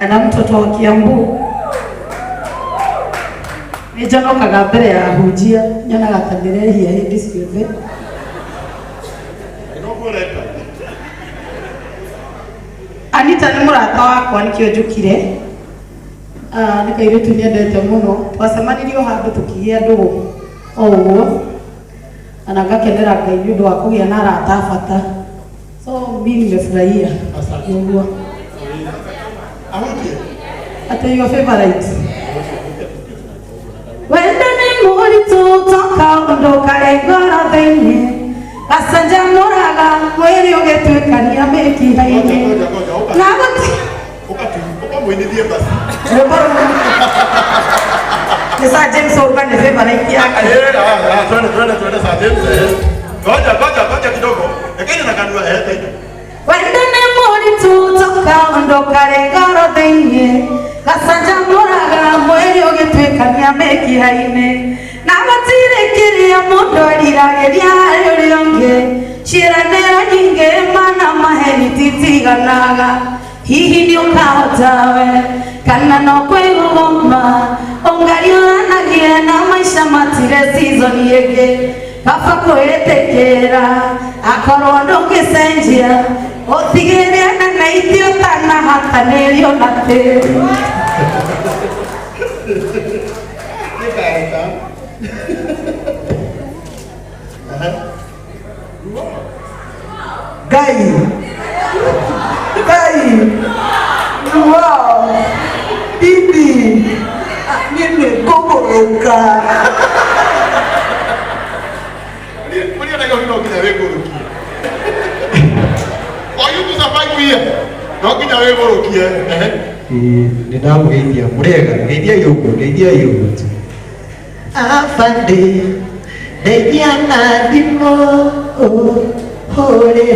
kana mtoto wa Kiambu nijano kagambere ya hujia nyana gatandire hia hindi ciothe Anita ni murata wakwa nikio njukire nikairetu niendete muno twacemanirio handu tukigia ndugu oguo ana ngakenera Ngai ni undu wa kugia na arata bata so mimi nimefurahia asante ate your favorite wenda ni muritu toka undu karengora thini asanja muraga mwiri ugitwikania meki haini na guti ukamwinithie basi Nisa James Orban ni favorite yake twende sa James ngoja kidogo lakini nakanua hete wenda ni muritu toka undu karengora thini asanja muraga mwiri ugitwikania meki haini na matirikiria mundu arirageria uri onge ciranira nyingi mana maheni titiganaga hihi ni ukahotawe kana no kwigugoma ungarianagie na maisha matire season yege kaba kwitikira akorwo ndungicenjia utigire na ithio tana hatanirio na tiri Gai wow bibi nini kogoroka Muli anataka kunokia wewe gorokia Oyu kusafaikuia nokinya wewe gorokia Ninamugeithia murega geithia yugo afande ndeithia na ndimo hore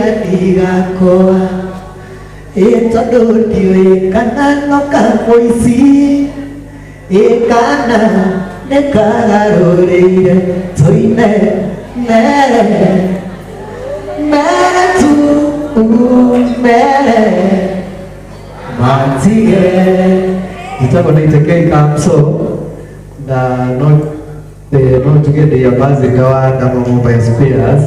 adigakwa tondu ndiũĩ kana noka mũici kana nĩkagarũrĩire tũine mere matige itagwo nĩ itekei kamso na no njuge ndĩ ambassador wa Ndama Mobile Spares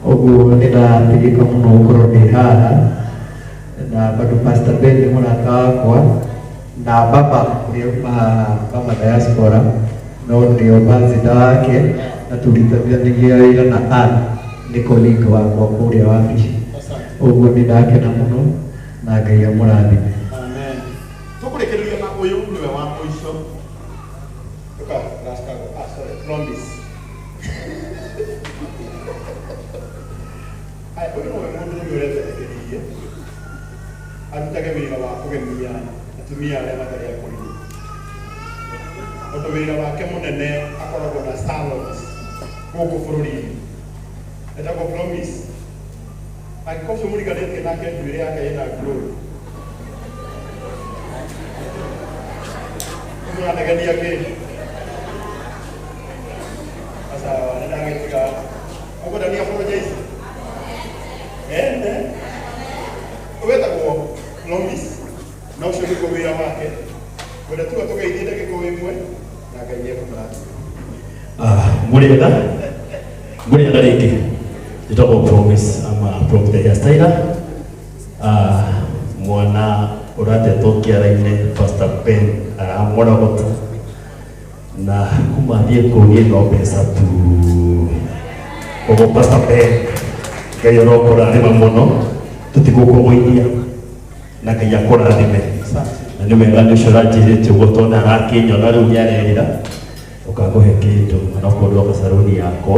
uguo nĩndatigĩka mũno gũkorwo ndĩ haha na bado Pastor Ben nĩ mũrata wakwa na baba mama diaspora no nĩ ambassador wake na tũrutithanagia wĩra na nĩ colleague wakwa kũrĩa wabici uguo nĩndakena mũno na Ngai amũrathime. Amen. Tũkũrekereria na ũyũ nĩwe wa mũico promise. Ai, ũyũ nĩwe mũndũ ũrĩa ũreterekereirie arutage wĩra wa kũgemia atumia arĩa matarĩ akũrũ. Tondũ wĩra wake mũnene akoragwo na salons gũkũ bũrũri-inĩ. Etagwo Promise. Angĩkorwo ũcio mũriganĩtie nake njuĩrĩ yake ĩna glory. Mũranegenia kĩ? Sawa, nĩndagĩtiga. Ũguo ndani apologize. Wetagwo Promise. Na ũcio nĩguo wĩra wake. Wenda tuga tũgeithie ndagĩka ĩmwe na Ngai nĩekũmũrathima. Mũrĩega rĩngĩ. Njĩtagwo Promise ama Prof the hairstyler. Mwana ũratetwo kĩara-inĩ Pastor Ben aramũrogota na kumathie kũgĩe no mbeca tu. Koguo Pastor Ben Ngai arokũrathima mũno tũtigũkũgũithia na Ngai akũrathime. Na nĩ wega nĩ ũcio ũranjĩrĩte ũguo tondũ agakĩnyona rĩu nĩarerĩra ũkakũhe kĩndũ na ũkũndwo gacaruni yako.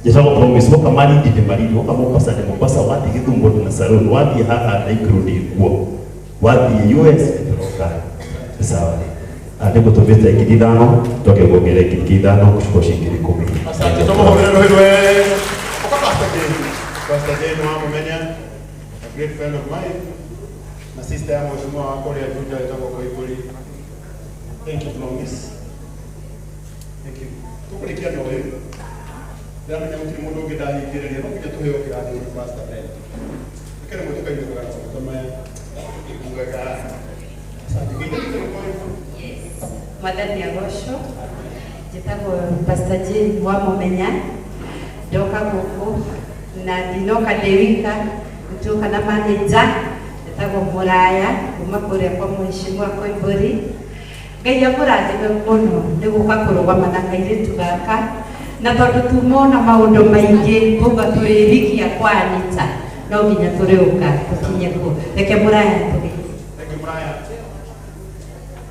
Njĩtagwo Promise woka Malindi nĩ Malindi, woka Mombasa nĩ Mombasa, wathiĩ Gĩthumo na salon, wathiĩ haha Naikuru nĩ guo, wathiĩ US nĩtũroka. Sawa. Nĩngũtũmĩte ngiri 5 tũke kuongerera ngiri 5 gũcukwo ngiri 10. Asante, tũmũhũrĩre rũhĩ rwega. Pastor Jane wa Mũmenya, a great friend of mine, na sister ya mheshimiwa wako ya Juja etagwo Koiburi. Thank you Promise. Thank you. Tũkũrĩkia na ũyũ. Ndana ya mtu mũndũ ũngĩ ndahingĩrĩria no nginya tũheo kĩrathimo nĩ Pastor Ben. Ikere mũtuka-inĩ kũgana kama mwathani agocwo njĩtagwo Pastor Jane Wamũmenya ndoka gũkũ na ndinoka ndĩ wika nĩtuoka na manager njĩtagwo Mũraya kuma kũrĩa kwa Mheshimiwa Koimbũri. Ngai amũrathime mũno nĩ gũka kũrũgama na kairĩtu gaka na tondũ tumona maũndũ maingĩ tuga tũrĩrikia kwa Anita no nginya tũrĩũka tũkinye kũ. Reke Mũraya tũgĩ.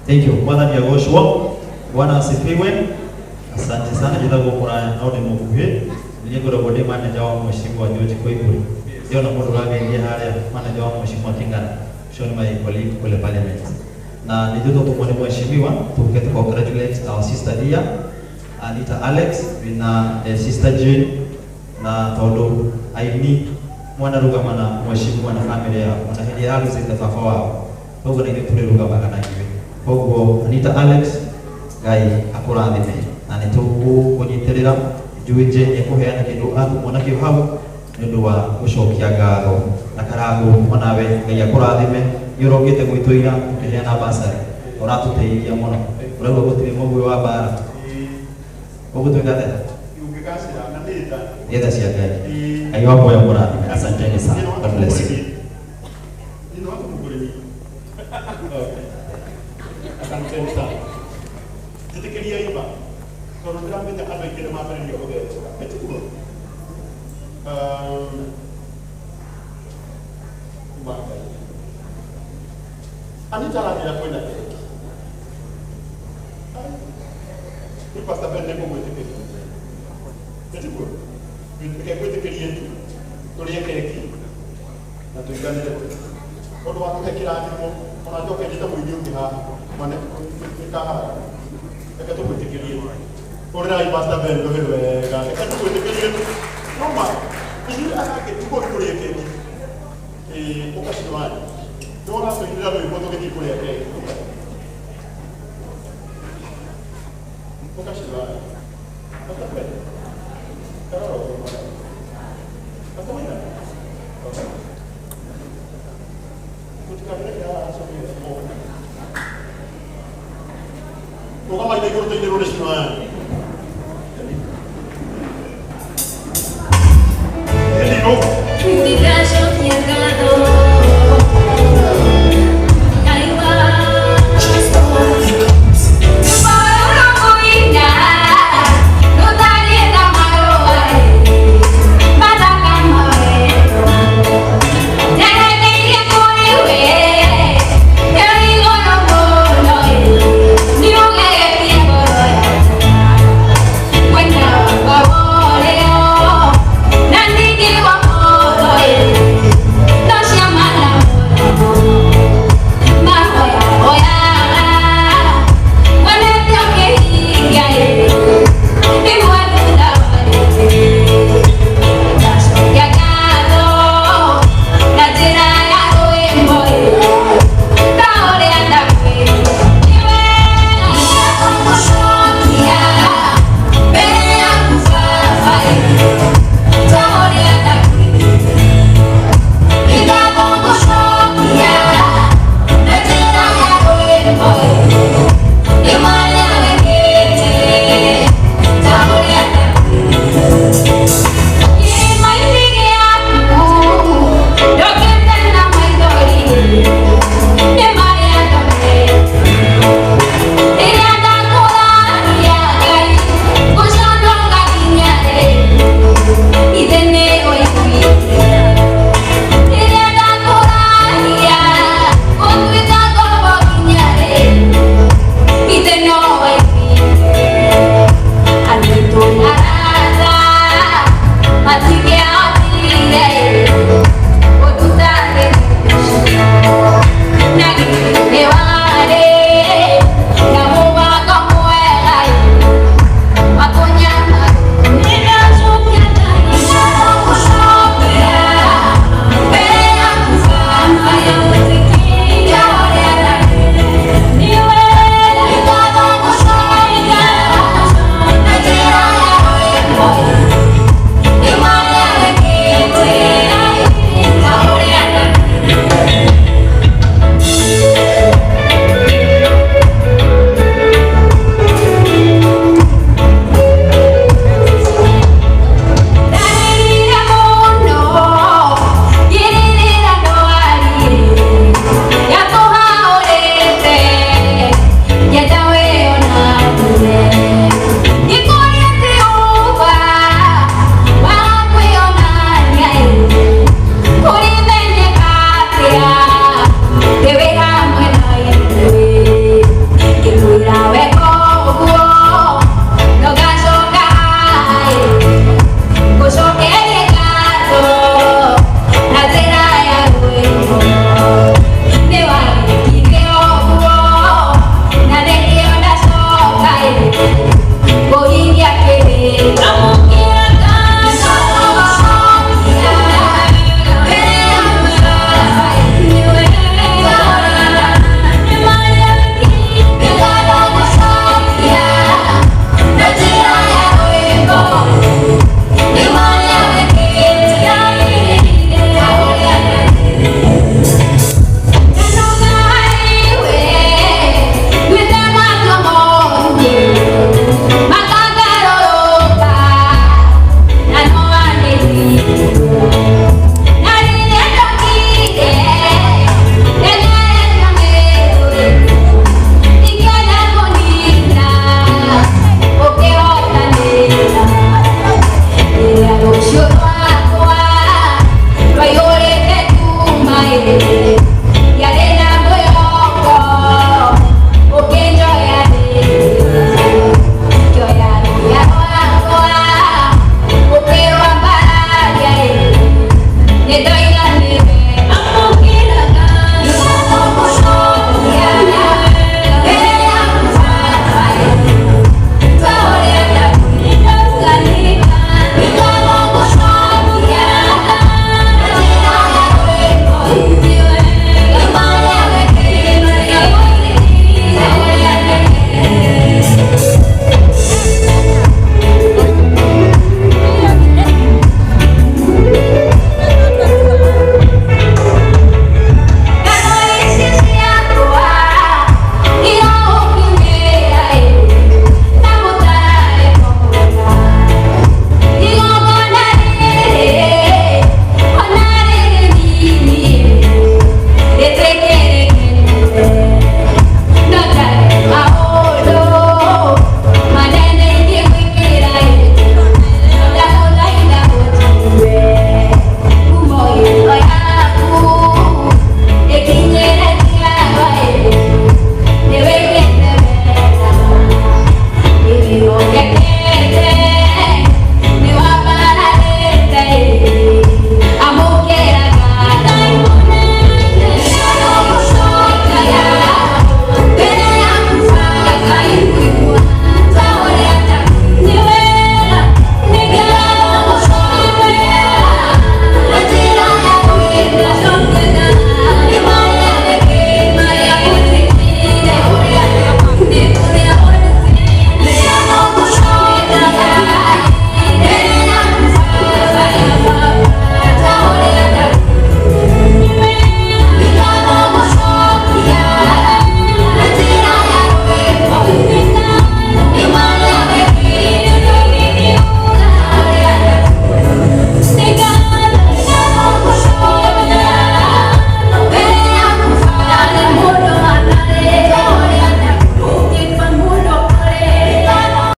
Thank you. Mwathani agocwo. Bwana asifiwe. Asante sana. Njĩtagwo Mũraya no ndĩ mũkuhĩ. Nĩ ngoragwo ndĩ manager wa Mheshimiwa George Koimbũri. Ndio na mũndũ ũrageithia harĩa manager wa Mheshimiwa King'ara. Ucio nĩ my colleague kule parliament. Na nĩthuĩ tũtũmwo nĩ Mheshimiwa tũke to congratulate our sister here Anita Alex na sister Jane na tondũ aini mwana rugama na Mheshimiwa na family yao na hĩndĩ ya harusi ya baba wao. Koguo nĩ tũrĩrugamaga na ithuĩ. Koguo Anita Alex Ngai akũrathime na nĩ tũkũnyitĩrĩra njũĩ Jane ekũheana kĩndũ atumwo nakĩo hau nĩ ũndũ wa gũcokia ngatho na karagũ onawe Ngai akũrathime nĩ ũrogĩte gwĩtũira ũkĩheana basari ũratũteithia mũno ũrauga gũtirĩ mũguĩ wa mbara ũgũtwĩka atĩa yetha cia Ngai Ngai wamuoya mũrathime. Asanteni sana. God bless you. Asanteni sana. Tutikiria iba. Tondũ ndĩramenya andũ aingĩ nĩ mambĩrĩria gũthecũka. Ĩtiguo. Anita arathira kwĩna keki. Nĩ Pastor Ben nĩ mũgwĩtĩkĩria. Ĩtiguo. Reke gwĩtĩkĩrie tu. Tũrĩe keki na tũiganĩre. Ũndũ wa kũhe kĩrathimo ona njoke njĩte mũini ũngĩ haha. Mane nĩkahaha. Reke tũmwĩtĩkĩrie. Ũrĩrai Pastor Ben rũhĩ wega. Reke tũmwĩtĩkĩrie. Noma. Ithuĩ anake tuko tũrĩe keki. Ũkacinwani. Nĩwona tũinĩra rwĩmbo tũgĩthiĩ kũrĩa keki. Ũkacinwani. Pastor Ben. Kok kamu ini ikut ini udah semua?